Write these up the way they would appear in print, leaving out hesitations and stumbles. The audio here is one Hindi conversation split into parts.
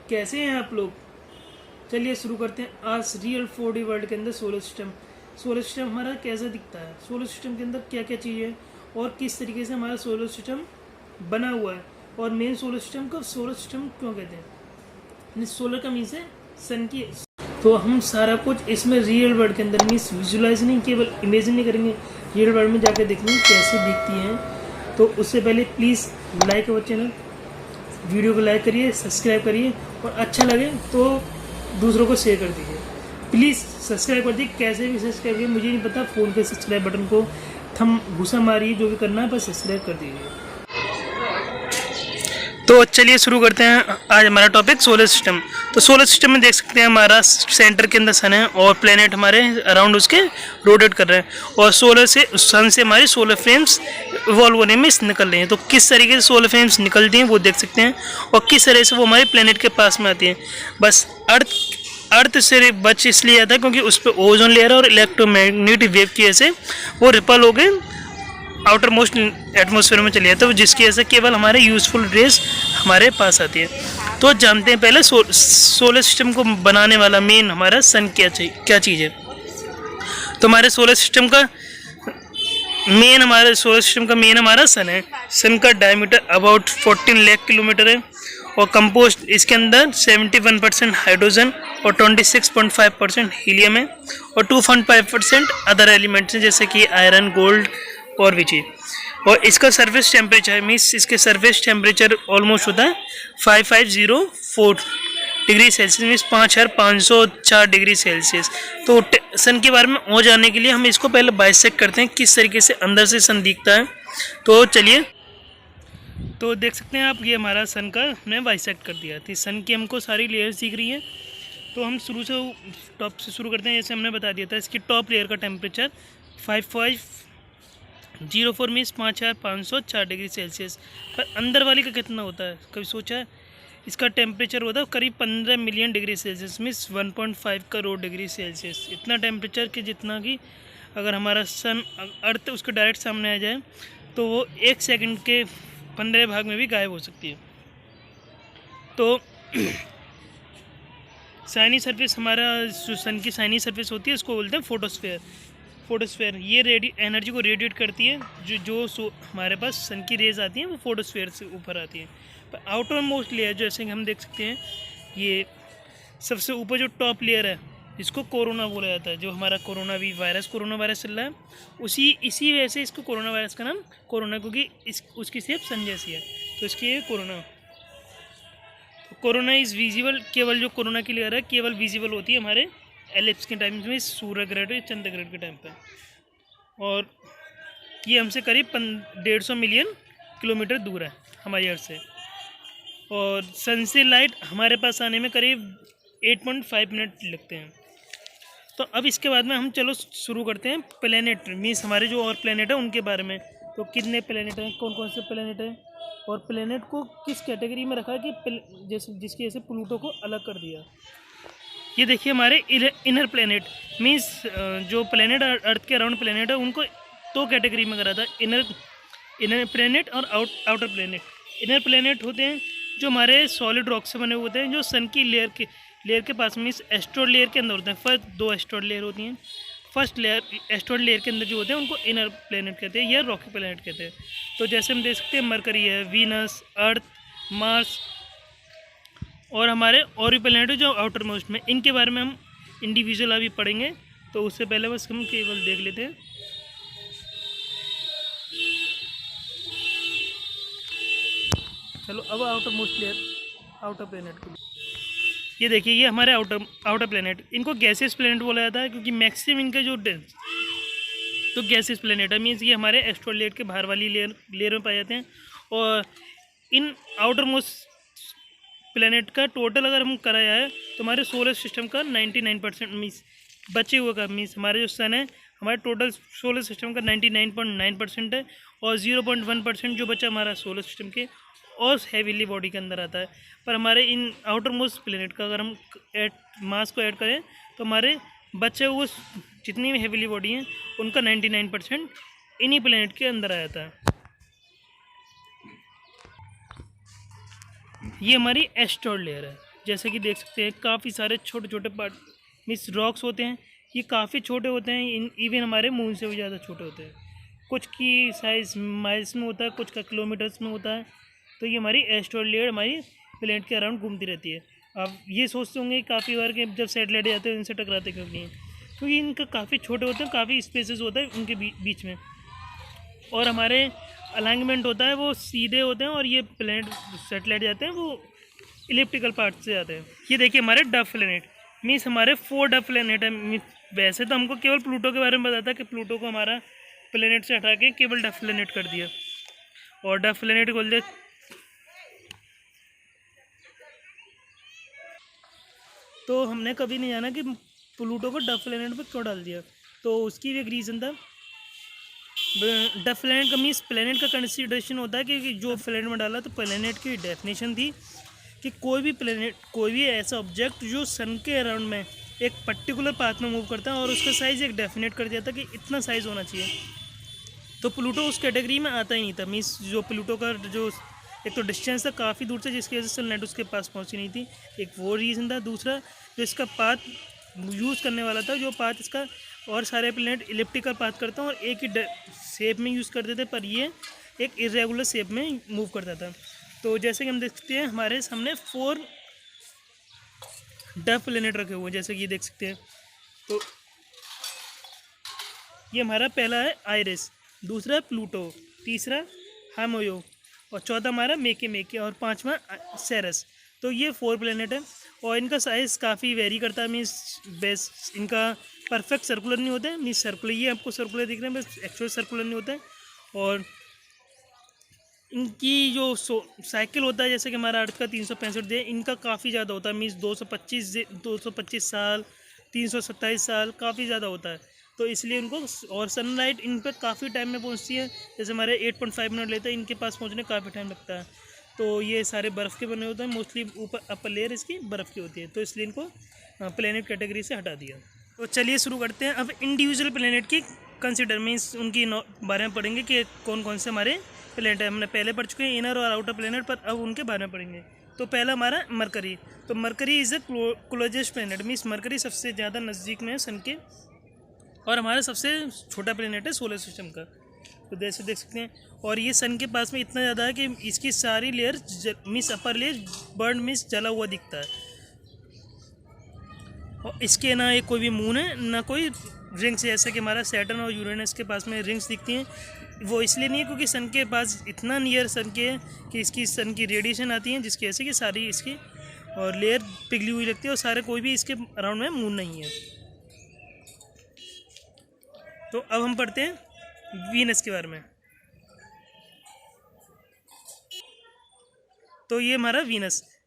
कैसे हैं आप लोग। चलिए शुरू करते हैं आज रियल 4D वर्ल्ड के अंदर सोलर सिस्टम। सोलर सिस्टम हमारा कैसा दिखता है, सोलर सिस्टम के अंदर क्या क्या चीज़ें हैं और किस तरीके से हमारा सोलर सिस्टम बना हुआ है, और मेन सोलर सिस्टम को सोलर सिस्टम क्यों कहते हैं। सोलर का मीन्स है सन की। तो हम सारा कुछ इसमें रियल वर्ल्ड के अंदर मीन्स विजुलाइज नहीं, केवल इमेजिन नहीं करेंगे, रियल वर्ल्ड में जाकर देखेंगे कैसे दिखती हैं। तो उससे पहले please like our channel, video को लाइक करिए, सब्सक्राइब करिए, और अच्छा लगे तो दूसरों को शेयर कर दीजिए। प्लीज़ सब्सक्राइब कर दीजिए, कैसे भी सब्सक्राइब करिए, मुझे नहीं पता, फ़ोन के सब्सक्राइब बटन को थम घुसा मारिए, जो भी करना है बस सब्सक्राइब कर दीजिए। तो चलिए शुरू करते हैं आज हमारा टॉपिक सोलर सिस्टम। तो सोलर सिस्टम में देख सकते हैं हमारा सेंटर के अंदर सन है और प्लेनेट हमारे अराउंड उसके रोटेट कर रहे हैं, और सोलर से सन से हमारी सोलर फ्लेम्स इवॉल्व होने में निकल रही हैं। तो किस तरीके से सोलर फ्लेम्स निकलती हैं वो देख सकते हैं, और किस तरह से वो हमारे प्लेनेट के पास में आती हैं। बस अर्थ से बच इसलिए आता है क्योंकि उस पर ओजोन लेयर और इलेक्ट्रोमैग्नेटिक वेव की वजह से वो रिपल हो गए आउटर मोस्ट एटमोसफेयर में चली जाती है, जिसकी वजह से केवल हमारे यूजफुल रेज हमारे पास आती है। तो जानते हैं पहले सोलर सिस्टम को बनाने वाला मेन हमारा सन क्या चीज़ है। तो हमारे सोलर सिस्टम का मेन हमारा सन है। सन का डायमीटर अबाउट 14 लाख किलोमीटर है, और कंपोस्ट इसके अंदर 71% हाइड्रोजन और 26.5% हीलियम है, और 2.5% अदर एलिमेंट्स हैं जैसे कि आयरन, गोल्ड और भी चीज़। और इसका सरफेस टेम्परेचर मीन्स इसके सरफेस टेम्परेचर ऑलमोस्ट होता है 5504 degree Celsius, means 5504 degree Celsius. तो सन के बारे में और जानने के लिए हम इसको पहले बाइसेक्ट करते हैं, किस तरीके से अंदर से सन दिखता है। तो चलिए, तो देख सकते हैं आप, ये हमारा सन का हमने बाइसेक्ट कर दिया थी। सन की हमको सारी लेयर्स दिख रही हैं। तो हम शुरू से टॉप से शुरू करते हैं। जैसे हमने बता दिया था, इसकी टॉप लेयर का टेम्परेचर 5504 मीन्स 5504 डिग्री सेल्सियस। पर अंदर वाली का कितना होता है, कभी सोचा है? इसका टेम्परेचर होता है करीब 15 million degree Celsius, means 1.5 crore degree Celsius. इतना टेम्परेचर कि जितना कि अगर हमारा सन अर्थ उसके डायरेक्ट सामने आ जाए तो वो 1 सेकंड के 15 भाग में भी गायब हो सकती है। तो साइनी सरफेस, हमारा जो सन की साइनी सरफेस होती है उसको बोलते हैं फोटोस्फेयर। ये एनर्जी को रेडिएट करती है। जो हमारे पास सन की रेज आती हैं वो फोटोस्फेयर से ऊपर आती हैं। पर आउटर मोस्ट लेयर जैसे कि हम देख सकते हैं, ये सबसे ऊपर जो टॉप लेयर है इसको कोरोना बोला जाता है। जो हमारा कोरोना वायरस चल रहा है, इसी वजह से इसको कोरोना वायरस का नाम कोरोना, क्योंकि उसकी शेप सन जैसी है, तो इसकी ये कोरोना। कोरोना इज़ विजिबल, केवल जो कोरोना की लेयर है केवल विजिबल होती है हमारे एलिप्स के टाइम में, सूर्य ग्रहण या चंद्र ग्रहण के टाइम पे। और ये हमसे करीब 150 मिलियन किलोमीटर दूर है हमारी अर्थ से, और सन से लाइट हमारे पास आने में करीब 8.5 मिनट लगते हैं। तो अब इसके बाद में हम चलो शुरू करते हैं प्लेनेट मीन्स हमारे जो और प्लेनेट है उनके बारे में। तो कितने प्लेनेट हैं, कौन कौन से प्लेनेट हैं, और प्लेनेट को किस कैटेगरी में रखा है कि जिसकी वजह से प्लूटो को अलग कर दिया। ये देखिए हमारे इनर प्लेनेट मीन्स जो प्लेनेट अर्थ के अराउंड प्लेनेट है उनको 2 कैटेगरी में करा था, इनर प्लेनेट और आउटर प्लेनेट। इनर प्लेनेट होते हैं जो हमारे सॉलिड रॉक से बने हुए होते हैं, जो सन की लेयर के पास मीन्स एस्ट्रॉइड लेयर के अंदर होते हैं। फर्स्ट 2 एस्ट्रॉइड लेयर होती हैं। फर्स्ट लेयर एस्ट्रॉइड लेयर के अंदर जो होते हैं उनको इनर प्लेनेट कहते हैं या रॉकी प्लेनेट कहते हैं। तो जैसे हम देख सकते हैं मरकरी है, वीनस, अर्थ, मार्स, और हमारे और भी प्लेनेट जो आउटर मोस्ट में, इनके बारे में हम इंडिविजुअल अभी पढ़ेंगे। तो उससे पहले बस हम केवल देख लेते हैं। चलो अब outer most layer, outer planet को ये देखिए, ये हमारे आउटर प्लेनेट, इनको गैसेस प्लेनेट बोला जाता है क्योंकि मैक्सिमम इनका जो तो गैसेस प्लेनेट है मीन्स ये हमारे एस्ट्रॉइड लेयर के बाहर वाली लेयर में पाए जाते हैं। और इन आउटर मोस्ट प्लेनेट का टोटल अगर हम कराया है तो हमारे सोलर सिस्टम का 99% मीन्स बचे हुए का मीन्स हमारे जो सन है हमारे टोटल सोलर सिस्टम का 99.9% है, और 0.1% जो बचा हमारा सोलर सिस्टम के और हेवीली बॉडी के अंदर आता है। पर हमारे इन आउटर मोस्ट प्लेनेट का अगर हम मास को ऐड करें तो हमारे बचे हुए जितनी भी हेवीली बॉडी हैं उनका 99% इन्हीं प्लेनेट के अंदर आ जाता है। ये हमारी एस्ट्रॉइड लेयर है। जैसे कि देख सकते हैं काफ़ी सारे छोटे छोटे पार्ट मीन्स रॉक्स होते हैं। ये काफ़ी छोटे होते हैं, इवन हमारे मून से भी ज़्यादा छोटे होते हैं। कुछ की साइज़ माइल्स में होता है, कुछ का किलोमीटर्स में होता है। तो ये हमारी एस्ट्रॉयड लेयर हमारी प्लेनेट के अराउंड घूमती रहती है। अब ये सोचते होंगे काफ़ी बार कि जब सैटेलाइट जाते हैं इनसे टकराते क्यों नहीं, क्योंकि इनका काफ़ी छोटे होते हैं, काफ़ी स्पेसेस होता है उनके बीच में, और हमारे अलाइनमेंट होता है वो सीधे होते हैं, और ये प्लेनेट सैटेलाइट जाते हैं वो इलिप्टिकल पार्ट से जाते हैं। ये देखिए हमारे डफ प्लेनेट मीन्स हमारे 4 डफ प्लेनेट है। वैसे तो हमको केवल प्लूटो के बारे में पता था कि प्लूटो को हमारा प्लेनेट से हटा के केवल डफ प्लेनेट कर दिया, और डफ प्लेनेट बोल दिया। तो हमने कभी नहीं जाना कि प्लूटो को डफ प्लेनेट पे क्यों डाल दिया। तो उसकी भी एक रीज़न था। डफ प्लेनेट का मीन्स प्लेनेट का कंसिडरेशन होता है कि जो प्लेनेट में डाला, तो प्लेनेट की डेफिनेशन थी कि कोई भी प्लेनेट, कोई भी ऐसा ऑब्जेक्ट जो सन के अराउंड में एक पर्टिकुलर पाथ में मूव करता है और उसका साइज़ एक डेफिनेट कर दिया था कि इतना साइज़ होना चाहिए। तो प्लूटो उस कैटेगरी में आता ही नहीं था। मीन्स जो प्लूटो का जो एक तो डिस्टेंस था काफ़ी दूर से, जिसकी वजह से सनलाइट उसके पास पहुंची नहीं थी, एक वो रीज़न था। दूसरा जो इसका पाथ यूज़ करने वाला था, जो पाथ इसका और सारे प्लेनेट इलिप्टिकल पाथ करता है और एक ही शेप में यूज़ करते थे, पर ये एक इरेगुलर शेप में मूव करता था। तो जैसे कि हम देखते हैं हमारे सामने 4 डफ प्लेनेट रखे हुए हैं, जैसे कि ये देख सकते हैं। तो ये हमारा पहला है आइरिस, दूसरा प्लूटो, तीसरा हामोयो, और चौथा हमारा मेके, और 5वां सेरस। तो ये 4 प्लेनेट है, और इनका साइज़ काफ़ी वेरी करता है। मीन्स बेस इनका परफेक्ट सर्कुलर नहीं होता है। मीन्स सर्कुलर, ये आपको सर्कुलर दिख रहे हैं, बस एक्चुअल सर्कुलर नहीं होता है। और इनकी जो साइकिल होता है, जैसे कि हमारा अर्थ का 365 डे, इनका काफ़ी ज़्यादा होता है। मीन्स 225 साल, 327 साल, काफ़ी ज़्यादा होता है। तो इसलिए इनको, और सनलाइट इन पर काफ़ी टाइम में पहुंचती है। जैसे हमारे 8.5 मिनट लेते हैं, इनके पास पहुंचने काफ़ी टाइम लगता है। तो ये सारे बर्फ़ के बने होते हैं, मोस्टली ऊपर अपर लेयर इसकी बर्फ़ की होती है, तो इसलिए इनको प्लेनेट कैटेगरी से हटा दिया। तो चलिए शुरू करते हैं। अब इंडिविजुअल प्लेनेट की कंसिडर मीन्स उनकी बारे में पढ़ेंगे कि कौन कौन से हमारे प्लेनेट है। हमने पहले पढ़ चुके हैं इनर और आउटर प्लेनेट, पर अब उनके बारे में पढ़ेंगे। तो पहला हमारा मरकरी। तो mercury is a closest planet, means mercury सबसे ज़्यादा नज़दीक में है सन के, और हमारा सबसे छोटा प्लेनेट है सोलर सिस्टम का। तो जैसे देख सकते हैं, और ये सन के पास में इतना ज़्यादा है कि इसकी सारी layer means upper layer burn means जला हुआ दिखता है। और इसके ना एक कोई भी मून है, ना कोई रिंग्स, जैसे कि हमारा सैटर्न और यूरेनस के पास में रिंग्स दिखती हैं। वो इसलिए नहीं है क्योंकि सन के पास इतना नियर सन के है कि इसकी सन की रेडिएशन आती है, जिसकी वजह से कि सारी इसकी और लेयर पिघली हुई लगती है, और सारे कोई भी इसके अराउंड में मून नहीं है। तो अब हम पढ़ते हैं वीनस के बारे में। तो ये हमारा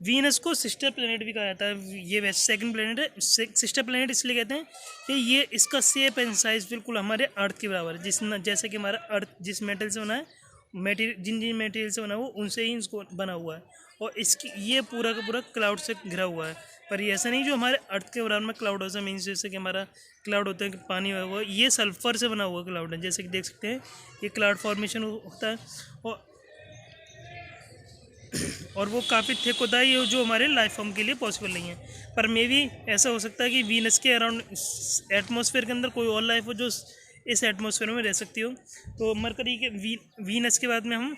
वीनस को सिस्टर प्लेनेट भी कहा जाता है। ये वैसे सेकंड प्लेनेट है। सिस्टर प्लेनेट इसलिए कहते हैं कि ये इसका शेप एंड साइज बिल्कुल हमारे अर्थ के बराबर है। जैसे कि हमारा अर्थ जिस मेटल से बना है, जिन मेटेरियल से बना हुआ उनसे ही इसको बना हुआ है, और इसकी ये पूरा का पूरा क्लाउड से घिरा हुआ है। पर ये ऐसा नहीं जो हमारे अर्थ के बराबर में क्लाउड होता है, मीन्स जैसे कि हमारा क्लाउड होता है कि पानी हुआ, ये सल्फर से बना हुआ क्लाउड है। जैसे कि देख सकते हैं ये क्लाउड फॉर्मेशन होता है, और वो काफ़ी थिक होता है, ये जो हमारे लाइफ फॉर्म के लिए पॉसिबल नहीं है। पर मे भी ऐसा हो सकता है कि वीनस के अराउंड एटमॉस्फेयर के अंदर कोई और लाइफ हो जो इस एटमॉस्फेयर में रह सकती हो। तो मरकरी के वीनस के बाद में हम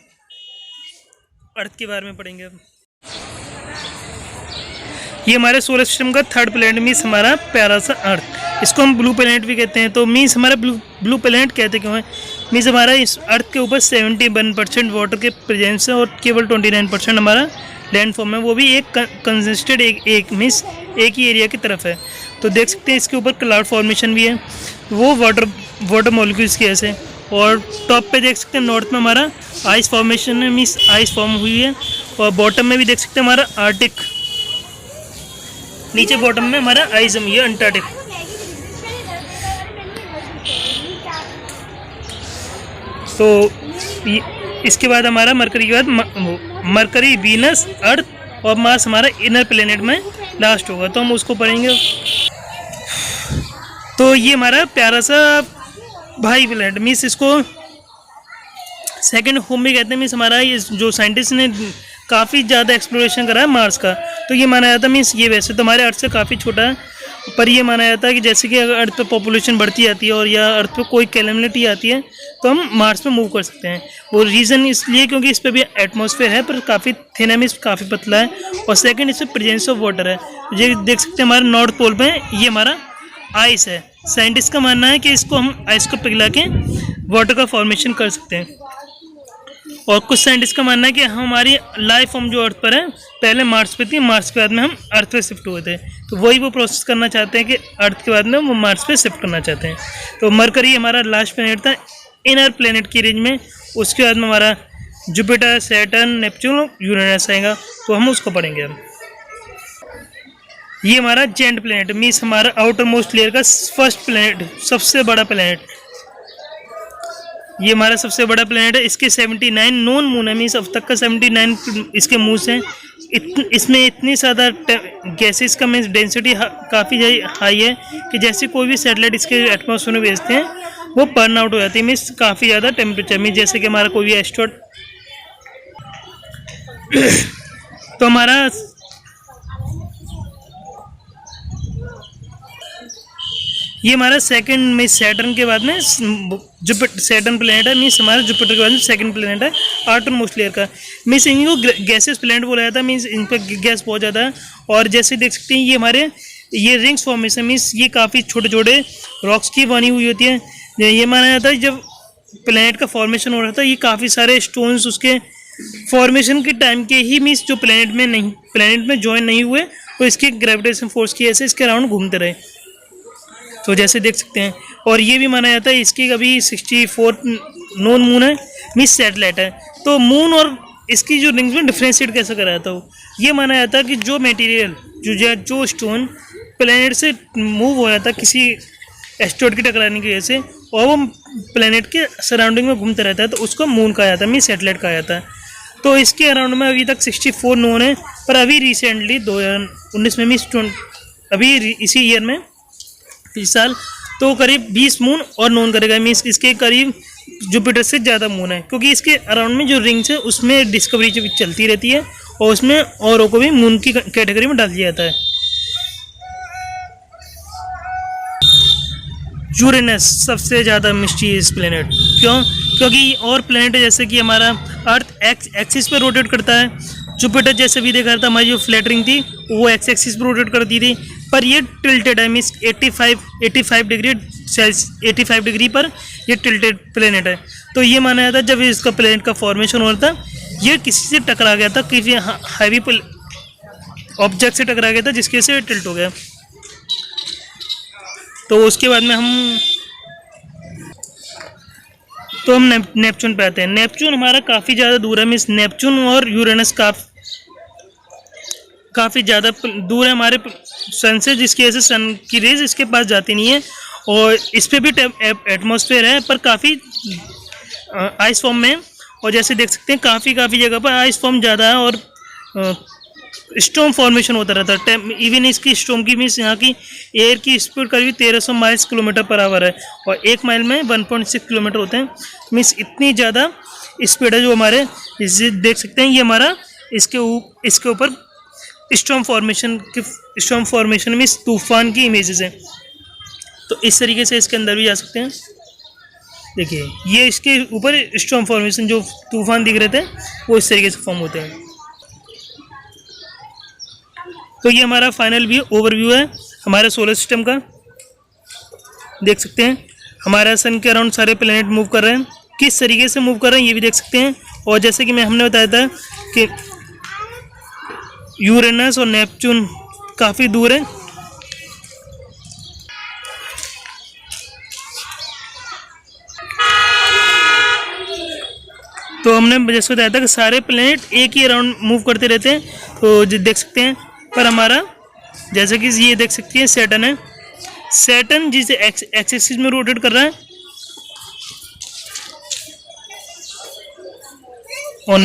अर्थ के बारे में पढ़ेंगे। ये हमारे सोलर सिस्टम का थर्ड प्लेनेट मीन्स हमारा प्यारा सा अर्थ, इसको हम ब्लू प्लेनेट भी कहते हैं। तो मीन्स हमारा ब्लू प्लेनेट कहते क्यों है, मीन्स हमारा इस अर्थ के ऊपर 71% वाटर के प्रेजेंस है, और केवल 29% हमारा लैंड फॉर्म है, वो भी एक कंसिस्टेड एक मीन्स एक ही एरिया की तरफ है। तो देख सकते हैं इसके ऊपर क्लाउड फॉर्मेशन भी है, वो वाटर मॉलिक्यूल्स की ऐसे। और टॉप पे देख सकते हैं नॉर्थ में हमारा आइस फॉर्मेशन है, मीन्स आइस फॉर्म हुई है। और बॉटम में भी देख सकते हैं हमारा आर्टिक, नीचे बॉटम में हमारा आइस जमी है अंटार्कटिक। तो इसके बाद हमारा मरकरी के बाद मरकरी, वीनस, अर्थ और मार्स हमारा इनर प्लेनेट में लास्ट होगा, तो हम उसको पढ़ेंगे। तो ये हमारा प्यारा सा भाई प्लेनेट, मीन्स इसको सेकंड होम भी कहते हैं। मीन्स हमारा ये जो साइंटिस्ट ने काफ़ी ज़्यादा एक्सप्लोरेशन करा है मार्स का, तो ये माना जाता है मीन्स ये वैसे तो हमारे अर्थ से काफ़ी छोटा है, पर ये माना जाता है कि जैसे कि अगर अर्थ पर पॉपुलेशन बढ़ती जाती है और या अर्थ पर कोई कैलेमिटी आती है तो हम मार्स पे मूव कर सकते हैं। वो रीज़न इसलिए क्योंकि इस पर भी एटमॉस्फेयर है पर काफ़ी थिन है, मीन्स काफ़ी पतला है, और सेकंड इस पर प्रेजेंस ऑफ वाटर है। ये देख सकते हैं हमारे नॉर्थ पोल पे ये हमारा आइस है। साइंटिस्ट का मानना है कि इसको हम आइस को पिघला के वाटर का फॉर्मेशन कर सकते हैं। और कुछ साइंटिस्ट का मानना है कि हमारी लाइफ फॉर्म जो अर्थ पर है पहले मार्स पे थी, मार्स के बाद में हम अर्थ पे शिफ्ट हुए थे, तो वही वो प्रोसेस करना चाहते हैं कि अर्थ के बाद में वो मार्स पे शिफ्ट करना चाहते हैं। तो मरकरी हमारा लास्ट प्लेनेट था इनर प्लेनेट की रेंज में, उसके बाद में हमारा जुपिटर, सैटर्न, नेपच्यून, यूरेनस आएगा, तो हम उसको पढ़ेंगे। हम ये हमारा जेंट प्लेनेट मीन्स हमारा आउटर मोस्ट लेयर का फर्स्ट प्लेनेट, सबसे बड़ा प्लेनेट। ये हमारा सबसे बड़ा प्लेनेट है। इसके 79 नॉन मून है, मीन्स अब तक का 79 इसके मून्स हैं। इसमें इतनी ज़्यादा गैसेस का मीन्स डेंसिटी काफ़ी हाई है कि जैसे कोई भी सैटेलाइट इसके एटमॉस्फेयर में भेजते हैं वो बर्न आउट हो जाती है, मीन्स काफ़ी ज़्यादा टेम्परेचर में। जैसे कि हमारा कोई भी एस्ट्रॉइड तो हमारा ये हमारा सेकंड में सैटर्न के बाद में जुपिटर, सैटर्न प्लेनेट है, मीन्स हमारा जुपिटर के बाद में सेकंड प्लेनेट है आउटर मोस्ट लेयर का। मीन्स इनको गैसेस प्लेनेट बोला जाता है, मीन्स इन पर गैस बहुत ज़्यादा है। और जैसे देख सकते हैं ये हमारे ये रिंग्स फॉर्मेशन, मीन्स ये काफ़ी छोटे छोटे रॉक्स की बनी हुई होती है। ये माना जाता है जब प्लेनेट का फॉर्मेशन हो रहा था ये काफ़ी सारे स्टोन्स उसके फॉर्मेशन के टाइम के ही मीन्स जो प्लेनेट में ज्वाइन नहीं हुए तो इसके ग्रेविटेशन फोर्स की वजह से इसके अराउंड घूमते रहे, तो जैसे देख सकते हैं। और ये भी माना जाता है इसकी अभी 64 नॉन मून है, मीन्स सैटेलाइट है। तो मून और इसकी जो रिंग्स में डिफ्रेंशिएट कैसे करा जाता है, ये माना जाता है कि जो मटेरियल जो स्टोन प्लेनेट से मूव हो जाता है किसी एस्ट्रॉइड की टकराने की वजह से और वो प्लेनेट के सराउंडिंग में घूमता रहता है, तो उसको मून कहा जाता है, मीन्स सैटेलाइट कहा जाता है। तो इसके अराउंड में अभी तक 64 नोन है, पर अभी रिसेंटली 2019 में मीन्स अभी इसी ईयर में इस साल तो करीब 20 मून और नोन करेगा, मीन्स इसके करीब जुपिटर से ज़्यादा मून है, क्योंकि इसके अराउंड में जो रिंग्स है उसमें डिस्कवरी जो चलती रहती है और उसमें औरों को भी मून की कैटेगरी में डाल दिया जाता है। यूरेनस सबसे ज़्यादा मिस्टीरियस प्लेनेट, क्योंकि और प्लेनेट जैसे कि हमारा अर्थ एक्सिस पर रोटेट करता है, जुपिटर जैसे भी देखा था हमारी जो फ्लैटरिंग थी वो एक्स एक्सिस पर रोटेट करती थी, पर ये टिल्टेड है, मीन्स 85 डिग्री पर ये टिल्टेड प्लेनेट है। तो ये माना जाता है जब इसका प्लेनेट का फॉर्मेशन हो रहा था ये किसी से टकरा गया था, किसी हैवी ऑब्जेक्ट से टकरा गया था जिसकी वजह से टिल्ट हो गया। तो उसके बाद में हम नेपच्यून पे आते हैं। नेपच्यून हमारा काफ़ी ज़्यादा दूर है, मीन्स नेपच्यून और यूरेनस काफ़ी ज़्यादा दूर है हमारे सन से, जिसकी वजह से सन की रेज इसके पास जाती नहीं है। और इस पर भी एटमॉस्फेयर है पर काफ़ी आइस फॉर्म में, और जैसे देख सकते हैं काफ़ी जगह पर आइस फॉर्म ज़्यादा है और स्टॉर्म फॉर्मेशन होता रहता है। इवन इसकी स्टॉर्म की मीन्स यहाँ की एयर की स्पीड करीब 1300 माइल्स किलोमीटर पर आवर है और 1 माइल में 1.6 किलोमीटर होते हैं, मीन्स इतनी ज़्यादा स्पीड है जो हमारे इसे देख सकते हैं। ये हमारा इसके ऊपर स्टॉर्म फॉर्मेशन मीन्स तूफान की इमेजेस हैं, तो इस तरीके से इसके अंदर भी जा सकते हैं। देखिए ये इसके ऊपर स्टॉर्म फॉर्मेशन जो तूफान दिख रहे थे वो इस तरीके से फॉर्म होते हैं। तो ये हमारा फाइनल व्यू ओवरव्यू है हमारे सोलर सिस्टम का। देख सकते हैं हमारा सन के अराउंड सारे प्लैनेट मूव कर रहे हैं, किस तरीके से मूव कर रहे हैं ये भी देख सकते हैं। और जैसे कि हमने बताया था कि यूरेनस और नेपच्यून काफ़ी दूर है, तो हमने जैसे बताया था कि सारे प्लैनेट एक ही अराउंड मूव करते रहते हैं, तो देख सकते हैं। पर हमारा जैसे कि ये देख सकते हैं सैटर्न है, सैटर्न जिसे एक्स एक्सिस में रोटेट कर रहा है, और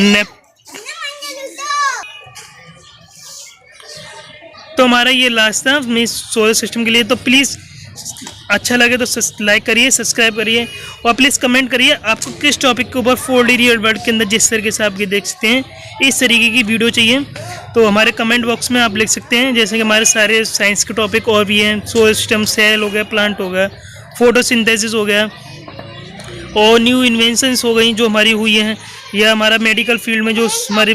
तो हमारा ये लास्ट था मीन्स सोलर सिस्टम के लिए। तो प्लीज़ अच्छा लगे तो लाइक करिए, सब्सक्राइब करिए और प्लीज़ कमेंट करिए आपको किस टॉपिक के ऊपर 4D रियल वर्ल्ड के अंदर जिस तरीके से आप ये देख सकते हैं इस तरीके की वीडियो चाहिए। तो हमारे कमेंट बॉक्स में आप लिख सकते हैं, जैसे कि हमारे सारे साइंस के टॉपिक और भी हैं, सोलर सिस्टम, सेल हो गया, प्लांट हो गया, फोटोसिंथेसिस हो गया, और न्यू इन्वेंशंस हो गई जो हमारी हुई हैं, या हमारा मेडिकल फील्ड में जो हमारे